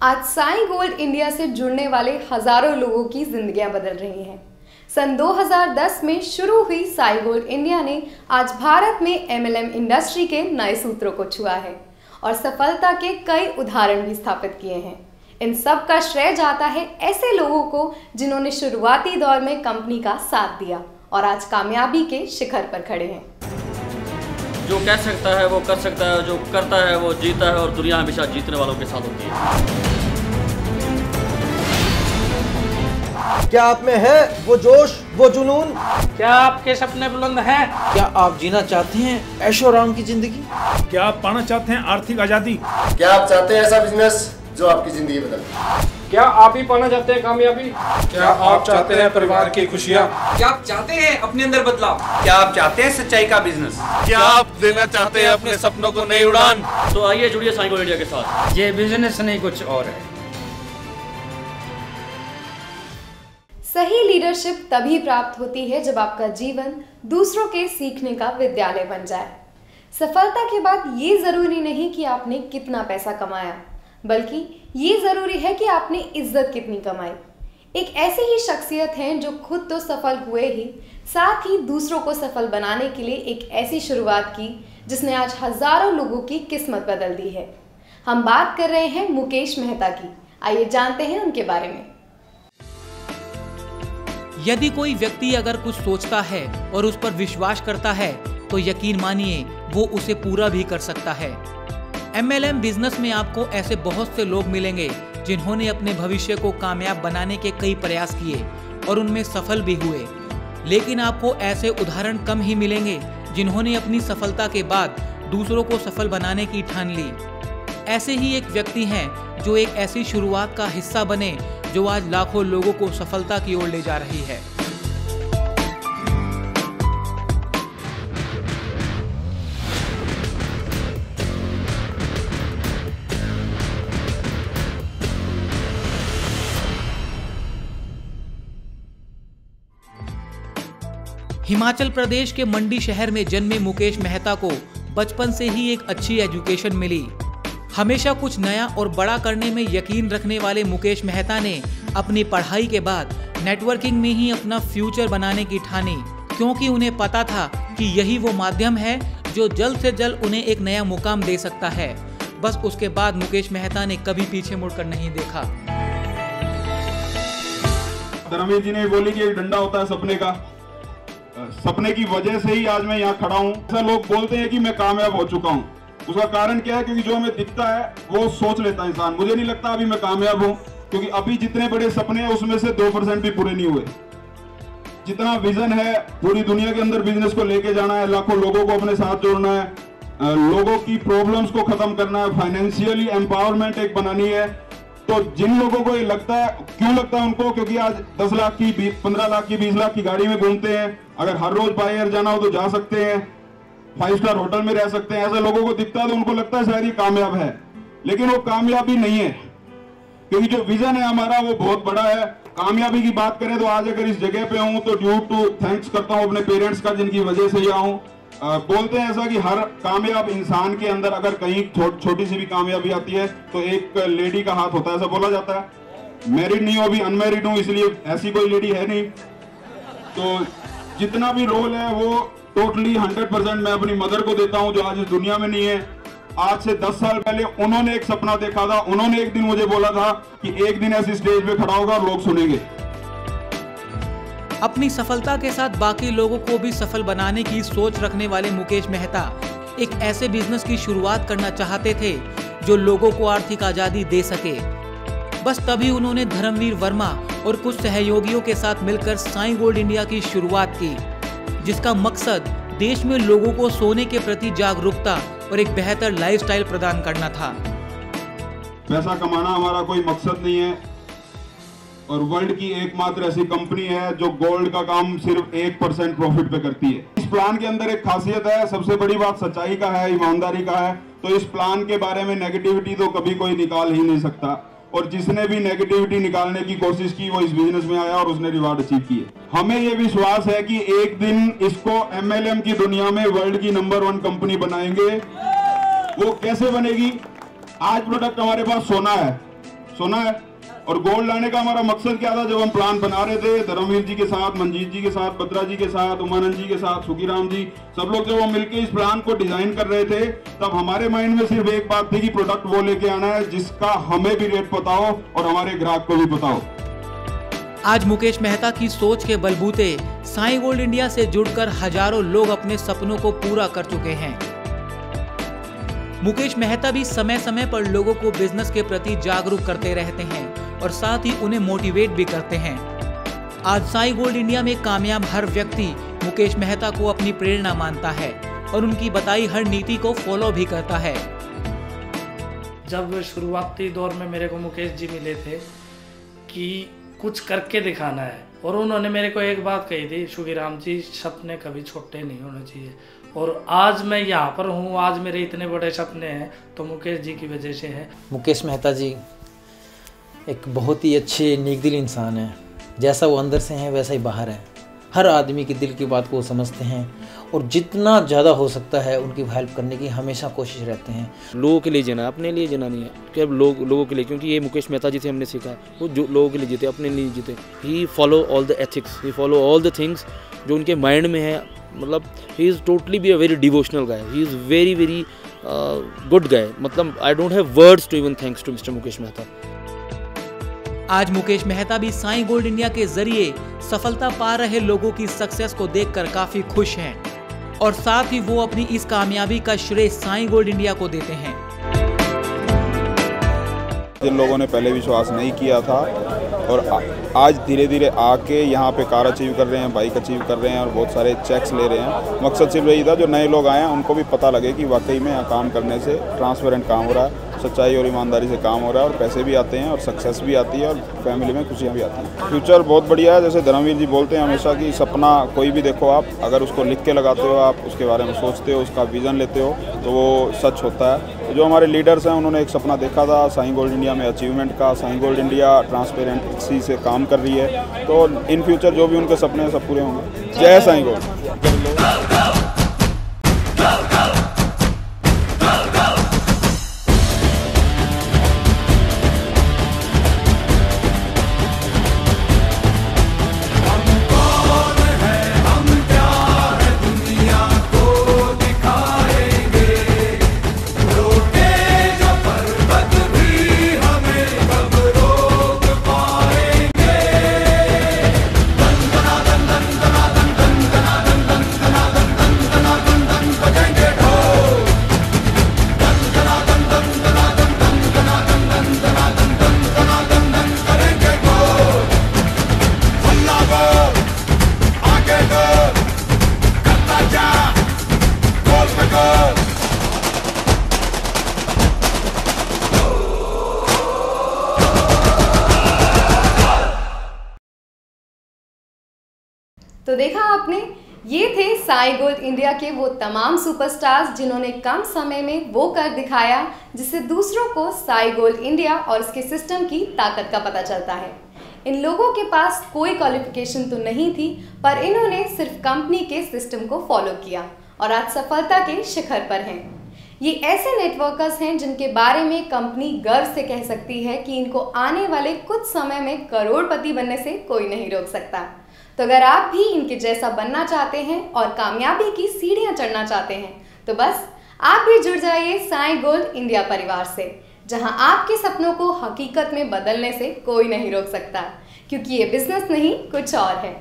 आज Sai gold India से जुड़ने वाले हजारों लोगों की जिंदगियां बदल रही हैं। सन 2010 में शुरू हुई साई गोल्ड इंडिया ने आज भारत में MLM इंडस्ट्री के नए सूत्रों को छुआ है और सफलता के कई उदाहरण भी स्थापित किए हैं। इन सब का श्रेय जाता है ऐसे लोगों को जिन्होंने शुरुआती दौर में कंपनी का साथ दिया और आज कामयाबी के शिखर पर खड़े हैं। जो कह सकता है वो कर सकता है, जो करता है वो जीता है और दुनिया हमेशा जीतने वालों के साथ होती है। क्या आप में है वो जोश, वो जुनून? क्या आपके सपने बुलंद हैं? क्या आप जीना चाहते हैं ऐशो आराम की जिंदगी? क्या आप पाना चाहते हैं आर्थिक आजादी? क्या आप चाहते हैं ऐसा बिजनेस जो आपकी जिंदगी बदले? क्या आप ही पाना चाहते हैं कामयाबी? क्या आप चाहते हैं परिवार की खुशियाँ? क्या आप चाहते हैं अपने अंदर बदलाव? क्या आप चाहते हैं सच्चाई का बिजनेस? क्या आप देना चाहते हैं अपने सपनों को नई उड़ान? तो आइए जुड़िए साई गोल्ड इंडिया के साथ। ये बिजनेस नहीं कुछ और है। सही लीडरशिप तभी प्राप्त होती है जब आपका जीवन दूसरों के सीखने का विद्यालय बन जाए। सफलता के बाद ये जरूरी नहीं कि आपने कितना पैसा कमाया, बल्कि ये जरूरी है कि आपने इज्जत कितनी कमाई। एक ऐसी ही शख्सियत हैं जो खुद तो सफल हुए ही, साथ ही दूसरों को सफल बनाने के लिए एक ऐसी शुरुआत की जिसने आज हजारों लोगों की किस्मत बदल दी है। हम बात कर रहे हैं मुकेश मेहता की। आइए जानते हैं उनके बारे में। यदि कोई व्यक्ति अगर कुछ सोचता है और उस पर विश्वास करता है तो यकीन मानिए वो उसे पूरा भी कर सकता है। MLM बिजनेस में आपको ऐसे बहुत से लोग मिलेंगे जिन्होंने अपने भविष्य को कामयाब बनाने के कई प्रयास किए और उनमें सफल भी हुए, लेकिन आपको ऐसे उदाहरण कम ही मिलेंगे जिन्होंने अपनी सफलता के बाद दूसरों को सफल बनाने की ठान ली। ऐसे ही एक व्यक्ति हैं जो एक ऐसी शुरुआत का हिस्सा बने जो आज लाखों लोगों को सफलता की ओर ले जा रही है। हिमाचल प्रदेश के मंडी शहर में जन्मे मुकेश मेहता को बचपन से ही एक अच्छी एजुकेशन मिली। हमेशा कुछ नया और बड़ा करने में यकीन रखने वाले मुकेश मेहता ने अपनी पढ़ाई के बाद नेटवर्किंग में ही अपना फ्यूचर बनाने की ठानी, क्योंकि उन्हें पता था कि यही वो माध्यम है जो जल्द से जल्द उन्हें एक नया मुकाम दे सकता है। बस उसके बाद मुकेश मेहता ने कभी पीछे मुड़कर नहीं देखा। धर्मवीर जी ने बोली कि एक डंडा होता है सपने का, सपने की वजह से ही आज मैं यहाँ खड़ा हूँ। ऐसा लोग बोलते हैं कि मैं कामयाब हो चुका हूँ, उसका कारण क्या है? क्योंकि जो हमें दिखता है वो सोच लेता है इंसान। मुझे नहीं लगता अभी मैं कामयाब हूँ, क्योंकि अभी जितने बड़े सपने हैं उसमें से 2% भी पूरे नहीं हुए। जितना विजन है पूरी दुनिया के अंदर बिजनेस को लेके जाना है, लाखों लोगों को अपने साथ जोड़ना है, लोगों की प्रॉब्लम्स को खत्म करना है, फाइनेंशियली एम्पावरमेंट एक बनानी है। तो जिन लोगों को ये लगता है, क्यों लगता है उनको? क्योंकि आज 10 लाख की 15 लाख की 20 लाख की गाड़ी में घूमते हैं, अगर हर रोज बाय एयर जाना हो तो जा सकते हैं, 5 स्टार होटल में रह सकते हैं। ऐसे लोगों को दिखता है तो उनको लगता है शायद ये कामयाब है, लेकिन वो कामयाबी नहीं है, क्योंकि जो विजन है हमारा वो बहुत बड़ा है। कामयाबी की बात करें तो आज अगर इस जगह पे हूं तो ड्यू टू थैंक्स करता हूं अपने पेरेंट्स का, जिनकी वजह से यहाँ हूं। बोलते हैं ऐसा कि हर कामयाब इंसान के अंदर अगर कहीं छोटी सी भी कामयाबी आती है तो एक लेडी का हाथ होता है, ऐसा बोला जाता है। मैरिड नहीं हो, अभी अनमैरिड हूं, इसलिए ऐसी कोई लेडी है नहीं। तो जितना भी रोल है वो टोटली 100% मैं अपनी मदर को देता हूं, जो आज इस दुनिया में नहीं है। आज से 10 साल पहले उन्होंने एक सपना देखा था, उन्होंने एक दिन मुझे बोला था कि एक दिन ऐसी स्टेज पे खड़ा होगा और लोग सुनेंगे। अपनी सफलता के साथ बाकी लोगों को भी सफल बनाने की सोच रखने वाले मुकेश मेहता एक ऐसे बिजनेस की शुरुआत करना चाहते थे जो लोगों को आर्थिक आजादी दे सके। बस तभी उन्होंने धर्मवीर वर्मा और कुछ सहयोगियों के साथ मिलकर साई गोल्ड इंडिया की शुरुआत की, जिसका मकसद देश में लोगों को सोने के प्रति जागरूकता और एक बेहतर लाइफस्टाइल प्रदान करना था। पैसा कमाना हमारा कोई मकसद नहीं है, और वर्ल्ड की एकमात्र ऐसी कंपनी है जो गोल्ड का काम सिर्फ 1% प्रॉफिट पे करती है। इस प्लान के अंदर एक खासियत है, सबसे बड़ी बात सच्चाई का है, ईमानदारी का है। तो इस प्लान के बारे में नेगेटिविटी तो कभी कोई निकाल ही नहीं सकता, और जिसने भी नेगेटिविटी निकालने की कोशिश की वो इस बिजनेस में आया और उसने रिवार्ड अचीव किए। हमें ये विश्वास है कि एक दिन इसको MLM की दुनिया में वर्ल्ड की नंबर 1 कंपनी बनाएंगे। वो कैसे बनेगी? आज प्रोडक्ट हमारे पास सोना है, सोना है। और गोल्ड लाने का हमारा मकसद क्या था, जब हम प्लान बना रहे थे धर्मवीर जी के साथ, मंजीत जी के साथ, बद्रा जी के साथ, उमानंद जी के साथ, सुखीराम जी, सब लोग जब हम मिलकर इस प्लान को डिजाइन कर रहे थे, तब हमारे माइंड में सिर्फ एक बात थी कि प्रोडक्ट वो लेके आना है जिसका हमें भी रेट पता हो और हमारे ग्राहक को भी पता हो। आज मुकेश मेहता की सोच के बलबूते साईं गोल्ड इंडिया से जुड़कर हजारों लोग अपने सपनों को पूरा कर चुके हैं। मुकेश मेहता भी समय समय पर लोगों को बिजनेस के प्रति जागरूक करते रहते हैं और साथ ही उन्हें मोटिवेट भी करते हैं। आज साईं गोल्ड इंडिया में कामयाब हर व्यक्ति मुकेश मेहता को अपनी प्रेरणा मानता है और उनकी बताई हर नीति को फॉलो भी करता है। जब शुरुआती दौर में मेरे को मुकेश जी मिले थे कि कुछ करके दिखाना है, और उन्होंने मेरे को एक बात कही थी, सुखीराम जी सपने कभी छोटे नहीं होने चाहिए। और आज मैं यहाँ पर हूँ, आज मेरे इतने बड़े सपने हैं तो मुकेश जी की वजह से है। मुकेश मेहता जी एक बहुत ही अच्छे नेकदिल इंसान है। जैसा वो अंदर से हैं वैसा ही बाहर है। हर आदमी के दिल की बात को वो समझते हैं और जितना ज़्यादा हो सकता है उनकी हेल्प करने की हमेशा कोशिश रहते हैं। लोगों के लिए जीना, अपने लिए जीना नहीं है कि अब लोगों के लिए, क्योंकि ये मुकेश मेहता जी से हमने सीखा, वो जो लोगों के लिए जीते, अपने लिए जीते। He follow all the ethics, he follow all the things जो उनके माइंड में है। मतलब he is totally be a very devotional guy, he is very very good guy. मतलब I don't have words to even thanks to mister Mukesh Mehta. आज मुकेश मेहता भी Sai gold India के जरिए सफलता पा रहे लोगों की सक्सेस को देखकर काफी खुश हैं और साथ ही वो अपनी इस कामयाबी का श्रेय साईं गोल्ड इंडिया को देते हैं। जिन लोगों ने पहले विश्वास नहीं किया था और आज धीरे धीरे आके यहाँ पे कार अचीव कर रहे हैं, बाइक अचीव कर रहे हैं और बहुत सारे चेक्स ले रहे हैं। मकसद सिर्फ यही था जो नए लोग आए हैं उनको भी पता लगे कि वाकई में यहाँ काम करने से ट्रांसपेरेंट काम हो रहा है, सच्चाई और ईमानदारी से काम हो रहा है और पैसे भी आते हैं और सक्सेस भी आती है और फैमिली में खुशियाँ भी आती हैं। फ्यूचर बहुत बढ़िया है। जैसे धर्मवीर जी बोलते हैं हमेशा कि सपना कोई भी देखो आप, अगर उसको लिख के लगाते हो, आप उसके बारे में सोचते हो, उसका विज़न लेते हो तो वो सच होता है। जो हमारे लीडर्स हैं उन्होंने एक सपना देखा था साईं गोल्ड इंडिया में अचीवमेंट का। साईं गोल्ड इंडिया ट्रांसपेरेंसी से काम कर रही है, तो इन फ्यूचर जो भी उनके सपने हैं सब पूरे होंगे। जय साईं गोल्ड। तो देखा आपने, ये थे साईं गोल्ड इंडिया के वो तमाम सुपरस्टार्स जिन्होंने कम समय में वो कर दिखाया जिससे दूसरों को साईं गोल्ड इंडिया और उसके सिस्टम की ताकत का पता चलता है। इन लोगों के पास कोई क्वालिफिकेशन तो नहीं थी, पर इन्होंने सिर्फ कंपनी के सिस्टम को फॉलो किया और आज सफलता के शिखर पर हैं। ये ऐसे नेटवर्कर्स हैं जिनके बारे में कंपनी गर्व से कह सकती है कि इनको आने वाले कुछ समय में करोड़पति बनने से कोई नहीं रोक सकता। तो अगर आप भी इनके जैसा बनना चाहते हैं और कामयाबी की सीढ़ियां चढ़ना चाहते हैं तो बस आप भी जुड़ जाइए साईं गोल्ड इंडिया परिवार से, जहां आपके सपनों को हकीकत में बदलने से कोई नहीं रोक सकता, क्योंकि ये बिजनेस नहीं कुछ और है।